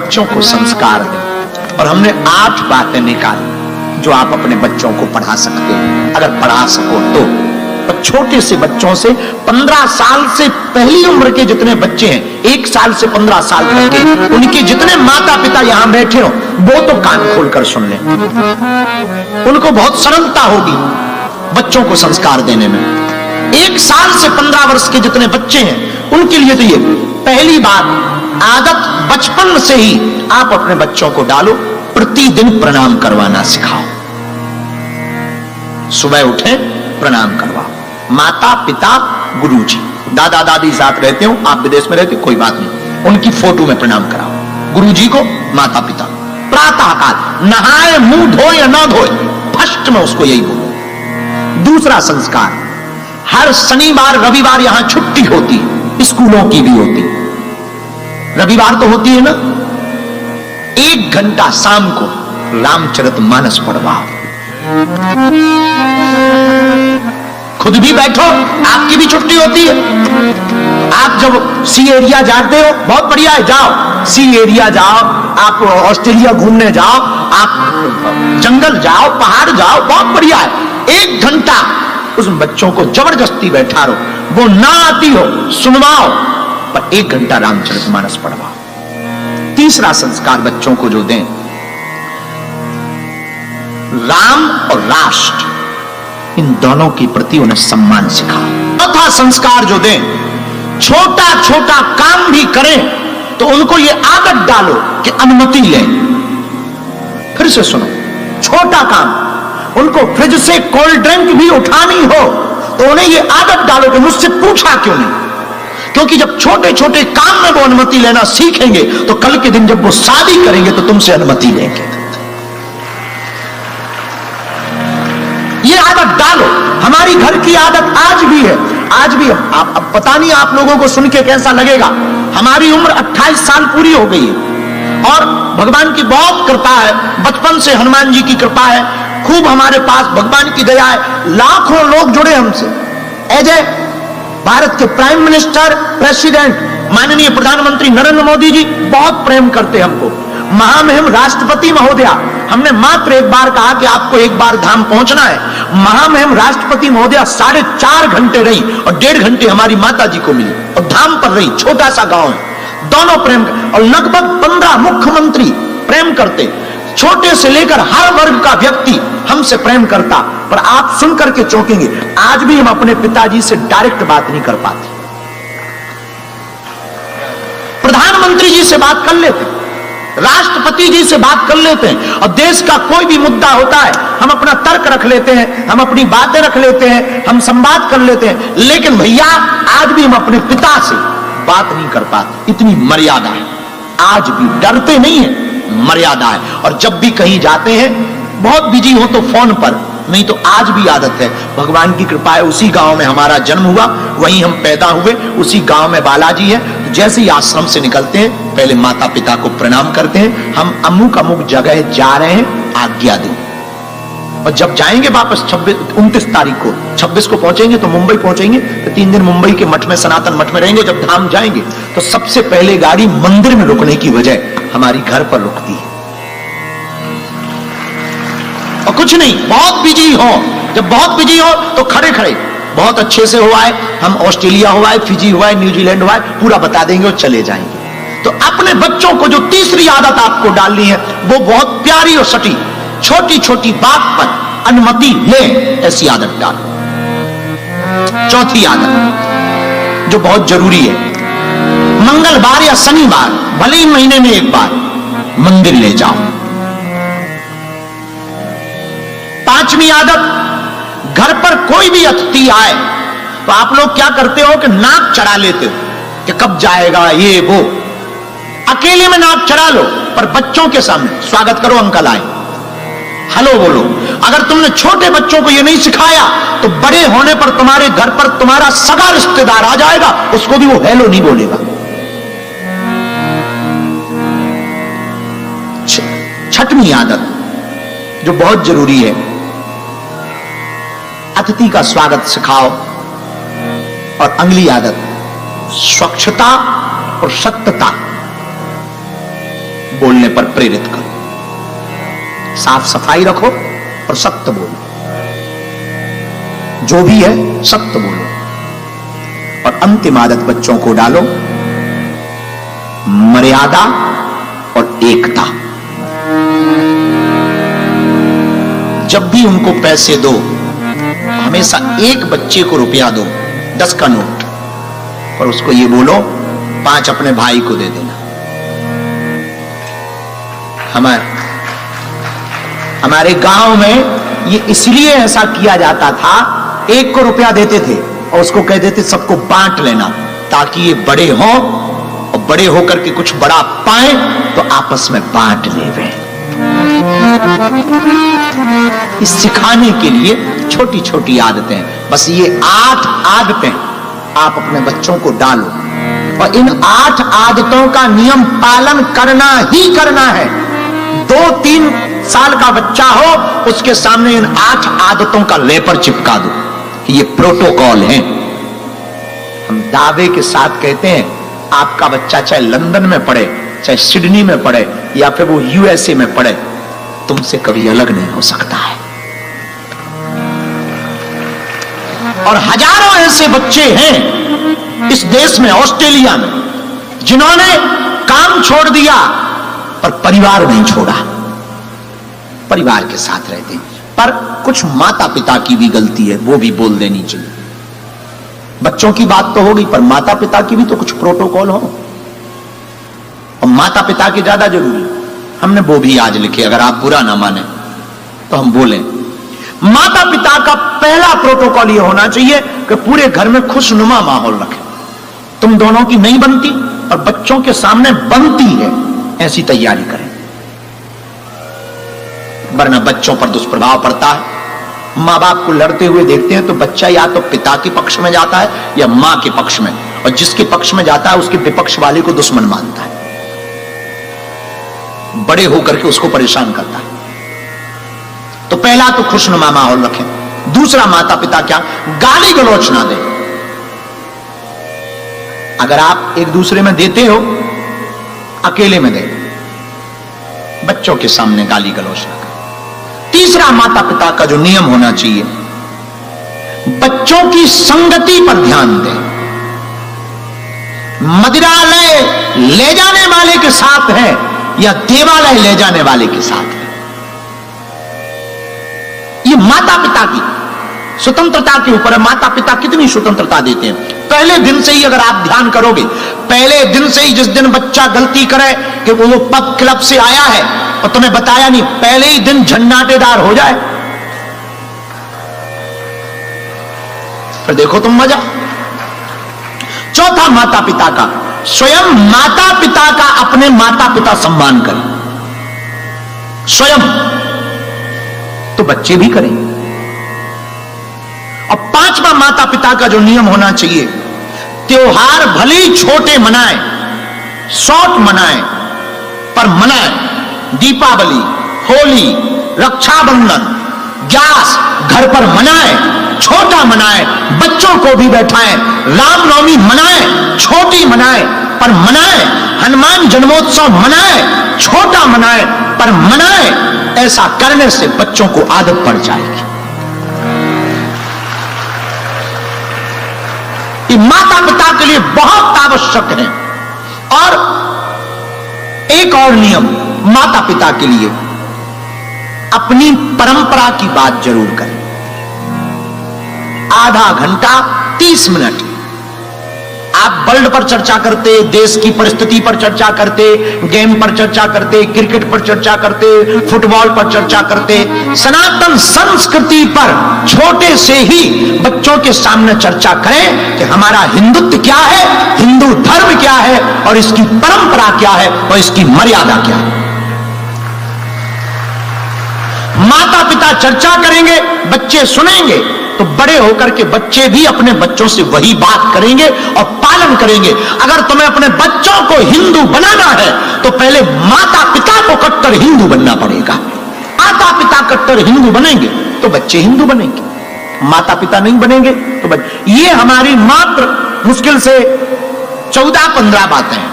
बच्चों को संस्कार दें। और हमने 8 बातें निकाली जो आप अपने बच्चों को पढ़ा सकते हो, अगर पढ़ा सको तो। छोटे से बच्चों से 15 साल से पहली उम्र के जितने बच्चे हैं, 1 साल से 15 साल तक के, उनके जितने माता पिता यहां बैठे हो वो तो कान खोलकर सुन लें। उनको बहुत सरलता होगी बच्चों को संस्कार देने में। 1 साल से 15 वर्ष के जितने बच्चे हैं उनके लिए तो ये पहली बात, आदत बचपन से ही आप अपने बच्चों को डालो, प्रतिदिन प्रणाम करवाना सिखाओ। सुबह उठे प्रणाम करवाओ। माता पिता गुरुजी, दादा दादी साथ रहते हो, आप विदेश में रहते हो, कोई बात नहीं, उनकी फोटो में प्रणाम कराओ। गुरुजी को, माता पिता। प्रातः काल नहाए मुंह धोए या ना धोए, फर्स्ट में उसको यही बोलो। दूसरा संस्कार, हर शनिवार रविवार यहां छुट्टी होती है, स्कूलों की भी होती है, रविवार तो होती है ना। 1 घंटा शाम को रामचरितमानस पढ़वाओ। खुद भी बैठो, आपकी भी छुट्टी होती है। आप जब सी एरिया जाते हो, बहुत बढ़िया है, जाओ सी एरिया जाओ, आप ऑस्ट्रेलिया घूमने जाओ, आप जंगल जाओ, पहाड़ जाओ, बहुत बढ़िया है। 1 घंटा उस बच्चों को जबरदस्ती बैठा रहो, वो ना आती हो सुनवाओ, पर 1 घंटा रामचरितमानस पढ़वाओ। तीसरा संस्कार बच्चों को जो दें, राम और राष्ट्र, इन दोनों के प्रति उन्हें सम्मान सिखाओ। चौथा संस्कार जो दें, छोटा छोटा काम भी करें तो उनको ये आदत डालो कि अनुमति लें। फिर से सुनो, छोटा काम, उनको फ्रिज से कोल्ड ड्रिंक भी उठानी हो तो उन्हें ये आदत डालो कि मुझसे पूछा क्यों नहीं। क्योंकि जब छोटे छोटे काम में वो अनुमति लेना सीखेंगे तो कल के दिन जब वो शादी करेंगे तो तुमसे अनुमति लेंगे। ये आदत डालो। हमारी घर की आदत आज भी है, आज भी अब पता नहीं आप लोगों को सुन के कैसा लगेगा, हमारी उम्र 28 साल पूरी हो गई है और भगवान की बहुत कृपा है, बचपन से हनुमान जी की कृपा है, खूब हमारे पास भगवान की दया है, लाखों लोग जुड़े हमसे। अजय, भारत के प्राइम मिनिस्टर, प्रेसिडेंट, माननीय प्रधानमंत्री नरेंद्र मोदी जी बहुत प्रेम करते हमको। महामहिम राष्ट्रपति महोदया, हमने मात्र एक बार कहा कि आपको एक बार धाम पहुंचना है, महामहिम राष्ट्रपति महोदया 4.5 घंटे रही और 1.5 घंटे हमारी माता जी को मिली और धाम पर रही। छोटा सा गांव है, दोनों प्रेम, और लगभग 15 मुख्यमंत्री प्रेम करते। छोटे से लेकर हर वर्ग का व्यक्ति हमसे प्रेम करता। पर आप सुनकर के चौंकेंगे, आज भी हम अपने पिताजी से डायरेक्ट बात नहीं कर पाते। प्रधानमंत्री जी से बात कर लेते, राष्ट्रपति जी से बात कर लेते हैं, और देश का कोई भी मुद्दा होता है हम अपना तर्क रख लेते हैं, हम अपनी बातें रख लेते हैं, हम संवाद कर लेते हैं। लेकिन भैया आज भी हम अपने पिता से बात नहीं कर पाते, इतनी मर्यादा है। आज भी डरते नहीं है, मर्यादा है। और जब भी कहीं जाते हैं, बहुत बिजी हो तो फोन पर, नहीं तो आज भी आदत है। भगवान की कृपा है, उसी गांव में हमारा जन्म हुआ, वहीं हम पैदा हुए, उसी गांव में बालाजी है। तो जैसे ही आश्रम से निकलते हैं पहले माता पिता को प्रणाम करते हैं, हम अमुक अमुक जगह जा रहे हैं, आज्ञा दें। और जब जाएंगे वापस 29 तारीख को, 26 को पहुंचेंगे तो मुंबई पहुंचेंगे, तो 3 दिन मुंबई के मठ में, सनातन मठ में रहेंगे। जब धाम जाएंगे तो सबसे पहले गाड़ी मंदिर में रुकने की बजाय हमारी घर पर रुकती है। और कुछ नहीं, बहुत बिजी हो, जब बहुत बिजी हो तो खड़े खड़े बहुत अच्छे से हुआ है, हम ऑस्ट्रेलिया हुआ है, फिजी हुआ है, न्यूजीलैंड हुआ है, पूरा बता देंगे और चले जाएंगे। तो अपने बच्चों को जो तीसरी आदत आपको डालनी है वो बहुत प्यारी और सटी, छोटी छोटी बात पर अनुमति ले, ऐसी आदत डालो। चौथी आदत जो बहुत जरूरी है, मंगलवार या शनिवार, भले ही महीने में एक बार मंदिर ले जाओ। 5वीं आदत, घर पर कोई भी अतिथि आए तो आप लोग क्या करते हो कि नाक चढ़ा लेते हो कि कब जाएगा ये वो। अकेले में नाक चढ़ा लो, पर बच्चों के सामने स्वागत करो, अंकल आए, हेलो बोलो। अगर तुमने छोटे बच्चों को ये नहीं सिखाया तो बड़े होने पर तुम्हारे घर पर तुम्हारा सगा रिश्तेदार आ जाएगा, उसको भी वो हेलो नहीं बोलेगा। 6वीं आदत जो बहुत जरूरी है, अतिथि का स्वागत सिखाओ। और अगली आदत, स्वच्छता और सत्यता, बोलने पर प्रेरित करो, साफ सफाई रखो और सत्य बोलो, जो भी है सत्य बोलो। और अंतिम आदत बच्चों को डालो, मर्यादा और एकता। जब भी उनको पैसे दो, हमेशा एक बच्चे को रुपया दो, 10 का नोट, और उसको ये बोलो 5 अपने भाई को दे देना। हमारे गांव में ये इसलिए ऐसा किया जाता था, एक को रुपया देते थे और उसको कह देते सबको बांट लेना, ताकि ये बड़े हों और बड़े होकर के कुछ बड़ा पाए तो आपस में बांट लेवे। इस सिखाने के लिए छोटी छोटी आदतें, बस ये 8 आदतें आप अपने बच्चों को डालो, और इन 8 आदतों का नियम पालन करना ही करना है। 2-3 साल का बच्चा हो, उसके सामने इन 8 आदतों का लेपर चिपका दो कि ये प्रोटोकॉल है। हम दावे के साथ कहते हैं, आपका बच्चा चाहे लंदन में पढ़े, चाहे सिडनी में पढ़े, या फिर वो यूएसए में पढ़े, तुमसे कभी अलग नहीं हो सकता है। और हजारों ऐसे बच्चे हैं इस देश में, ऑस्ट्रेलिया में, जिन्होंने काम छोड़ दिया पर परिवार नहीं छोड़ा, परिवार के साथ रहते हैं। पर कुछ माता पिता की भी गलती है, वो भी बोल देनी चाहिए। बच्चों की बात तो होगी, पर माता पिता की भी तो कुछ प्रोटोकॉल हो, और माता पिता की ज्यादा जरूरी। हमने वो भी आज लिखे, अगर आप बुरा ना माने तो हम बोलें। माता पिता का पहला प्रोटोकॉल यह होना चाहिए कि पूरे घर में खुशनुमा माहौल रखें। तुम दोनों की नहीं बनती और बच्चों के सामने बनती है, ऐसी तैयारी करें, वरना बच्चों पर दुष्प्रभाव पड़ता है। मां बाप को लड़ते हुए देखते हैं तो बच्चा या तो पिता के पक्ष में जाता है या मां के पक्ष में, और जिसके पक्ष में जाता है उसके विपक्ष वाले को दुश्मन मानता है, बड़े होकर के उसको परेशान करता है। तो पहला तो खुशनुमा माहौल रखें। दूसरा, माता पिता क्या गाली गलौच ना दें। अगर आप एक दूसरे में देते हो, अकेले में दें, बच्चों के सामने गाली गलौच ना करें। तीसरा, माता पिता का जो नियम होना चाहिए, बच्चों की संगति पर ध्यान दें। मदिरालय ले जाने वाले के साथ है या देवालय ले जाने वाले के साथ है, ये माता पिता की स्वतंत्रता के ऊपर है। माता पिता कितनी स्वतंत्रता देते हैं। पहले दिन से ही अगर आप ध्यान करोगे, पहले दिन से ही, जिस दिन बच्चा गलती करे कि वो पब क्लब से आया है और तुम्हें बताया नहीं, पहले ही दिन झन्नाटेदार हो जाए, फिर देखो तुम मजा। चौथा, माता पिता का, स्वयं माता पिता का अपने माता पिता सम्मान करें, स्वयं, तो बच्चे भी करें। और पांचवा, माता पिता का जो नियम होना चाहिए, त्योहार भले ही छोटे मनाएं, शॉर्ट मनाएं, पर मनाएं। दीपावली, होली, रक्षाबंधन, ग्यास घर पर मनाएं, छोटा मनाएं, बच्चों को भी बैठाएं। रामनवमी मनाएं, छोटी मनाएं, पर मनाएं। हनुमान जन्मोत्सव मनाएं, छोटा मनाएं, पर मनाएं। ऐसा करने से बच्चों को आदत पड़ जाएगी। ये माता पिता के लिए बहुत आवश्यक है। और एक और नियम माता पिता के लिए, अपनी परंपरा की बात जरूर करें। आधा घंटा 30 मिनट आप वर्ल्ड पर चर्चा करते, देश की परिस्थिति पर चर्चा करते, गेम पर चर्चा करते, क्रिकेट पर चर्चा करते, फुटबॉल पर चर्चा करते, सनातन संस्कृति पर छोटे से ही बच्चों के सामने चर्चा करें कि हमारा हिंदुत्व क्या है, हिंदू धर्म क्या है, और इसकी परंपरा क्या है, और इसकी मर्यादा क्या है। माता पिता चर्चा करेंगे, बच्चे सुनेंगे, तो बड़े होकर के बच्चे भी अपने बच्चों से वही बात करेंगे और पालन करेंगे। अगर तुम्हें अपने बच्चों को हिंदू बनाना है तो पहले माता पिता को कट्टर हिंदू बनना पड़ेगा। माता पिता कट्टर हिंदू बनेंगे तो बच्चे हिंदू बनेंगे, माता पिता नहीं बनेंगे तो बच्चे। ये हमारी मात्र मुश्किल से 14-15 बातें हैं।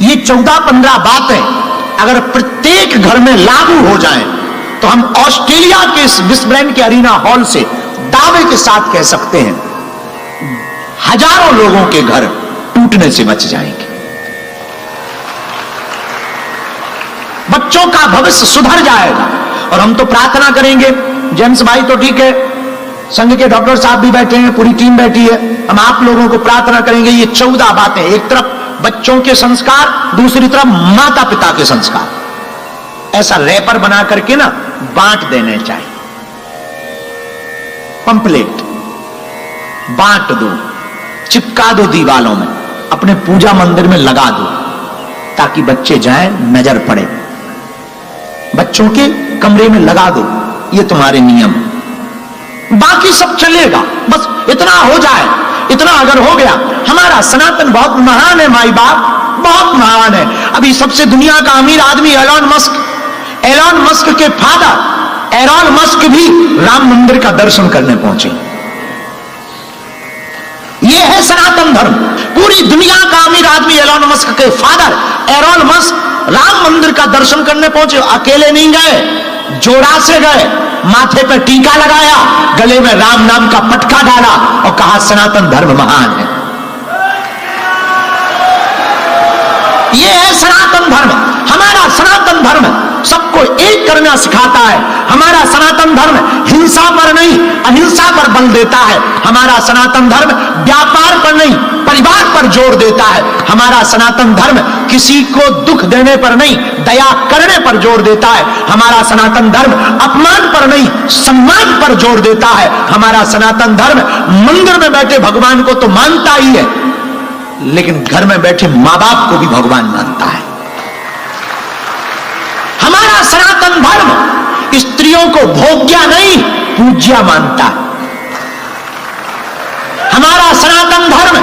ये 14-15 बातें अगर प्रत्येक घर में लागू हो जाए तो हम ऑस्ट्रेलिया के इस ब्रिस्बेन के अरीना हॉल से दावे के साथ कह सकते हैं हजारों लोगों के घर टूटने से बच जाएंगे। बच्चों का भविष्य सुधर जाएगा। और हम तो प्रार्थना करेंगे, जेम्स भाई तो ठीक है, संघ के डॉक्टर साहब भी बैठे हैं, पूरी टीम बैठी है, हम आप लोगों को प्रार्थना करेंगे ये 14 बातें, एक तरफ बच्चों के संस्कार, दूसरी तरफ माता पिता के संस्कार, ऐसा रैपर बना करके ना बांट देने चाहिए। पंपलेट बांट दो, चिपका दो दीवालों में, अपने पूजा मंदिर में लगा दो, ताकि बच्चे जाएं, नजर पड़े। बच्चों के कमरे में लगा दो, ये तुम्हारे नियम। बाकी सब चलेगा, बस इतना हो जाए। इतना अगर हो गया, हमारा सनातन बहुत महान है माई बाप, बहुत महान है। अभी सबसे दुनिया का अमीर आदमी एलोन मस्क के फादर एलोन मस्क भी राम मंदिर का दर्शन करने पहुंचे। यह है सनातन धर्म। पूरी दुनिया का अमीर आदमी एलोन मस्क के फादर एलोन मस्क राम मंदिर का दर्शन करने पहुंचे। अकेले नहीं गए, जोड़ा से गए, माथे पर टीका लगाया, गले में राम नाम का पटका डाला और कहा सनातन धर्म महान है। यह है सनातन धर्म। हमारा सनातन धर्म सबको एक करना सिखाता है। हमारा सनातन धर्म हिंसा पर नहीं, अहिंसा पर बल देता है। हमारा सनातन धर्म व्यापार पर नहीं, परिवार पर जोर देता है। हमारा सनातन धर्म किसी को दुख देने पर नहीं, दया करने पर जोर देता है। हमारा सनातन धर्म अपमान पर नहीं, सम्मान पर जोर देता है। हमारा सनातन धर्म मंदिर में बैठे भगवान को तो मानता ही है, लेकिन घर में बैठे मां बाप को भी भगवान मानता है। हमारा सनातन धर्म स्त्रियों को भोग्या नहीं, पूज्या मानता है। हमारा सनातन धर्म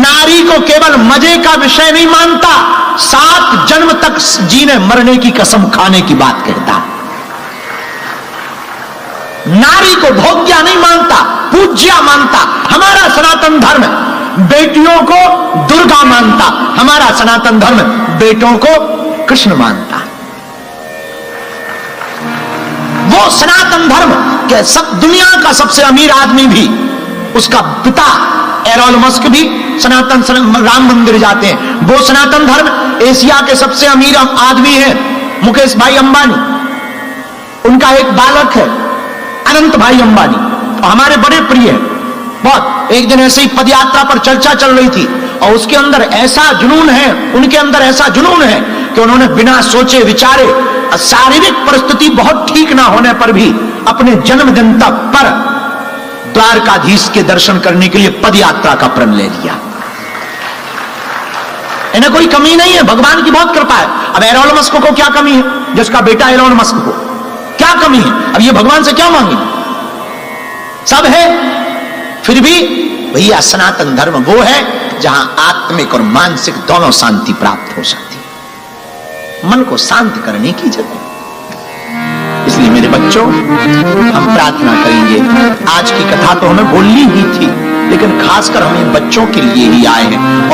नारी को केवल मजे का विषय नहीं मानता, 7 जन्म तक जीने मरने की कसम खाने की बात कहता है। नारी को भोग्या नहीं मानता, पूज्या मानता। हमारा सनातन धर्म बेटियों को दुर्गा मानता, हमारा सनातन धर्म बेटों को कृष्ण मानता। वो सनातन धर्म के दुनिया का सबसे अमीर आदमी भी, उसका पिता एलोन मस्क भी सनातन राम मंदिर जाते हैं। वो सनातन धर्म एशिया के सबसे अमीर आदमी हैं, मुकेश भाई अंबानी। उनका एक बालक है अनंत भाई अंबानी, हमारे बड़े प्रिय हैं बहुत। एक दिन ऐसे ही पदयात्रा पर चर्चा चल रही थी और उसके अंदर ऐसा जुनून है, उनके अंदर ऐसा जुनून है कि उन्होंने बिना सोचे विचारे, शारीरिक परिस्थिति बहुत ठीक ना होने पर भी अपने जन्मदिन तक पर द्वारकाधीश के दर्शन करने के लिए पदयात्रा का प्रण ले लिया। इन्हें कोई कमी नहीं है, भगवान की बहुत कृपा है। अब एलोन मस्क को क्या कमी है, जिसका बेटा एलोन मस्क को क्या कमी है? अब ये भगवान से क्या मांगे? सब है। फिर भी भैया सनातन धर्म वो है जहां आत्मिक और मानसिक दोनों शांति प्राप्त हो सकती है। मन को शांत करने की जगह। इसलिए मेरे बच्चों, हम प्रार्थना करेंगे। आज की कथा तो हमें बोलनी ही थी, लेकिन खासकर हम इन बच्चों के लिए ही आए हैं।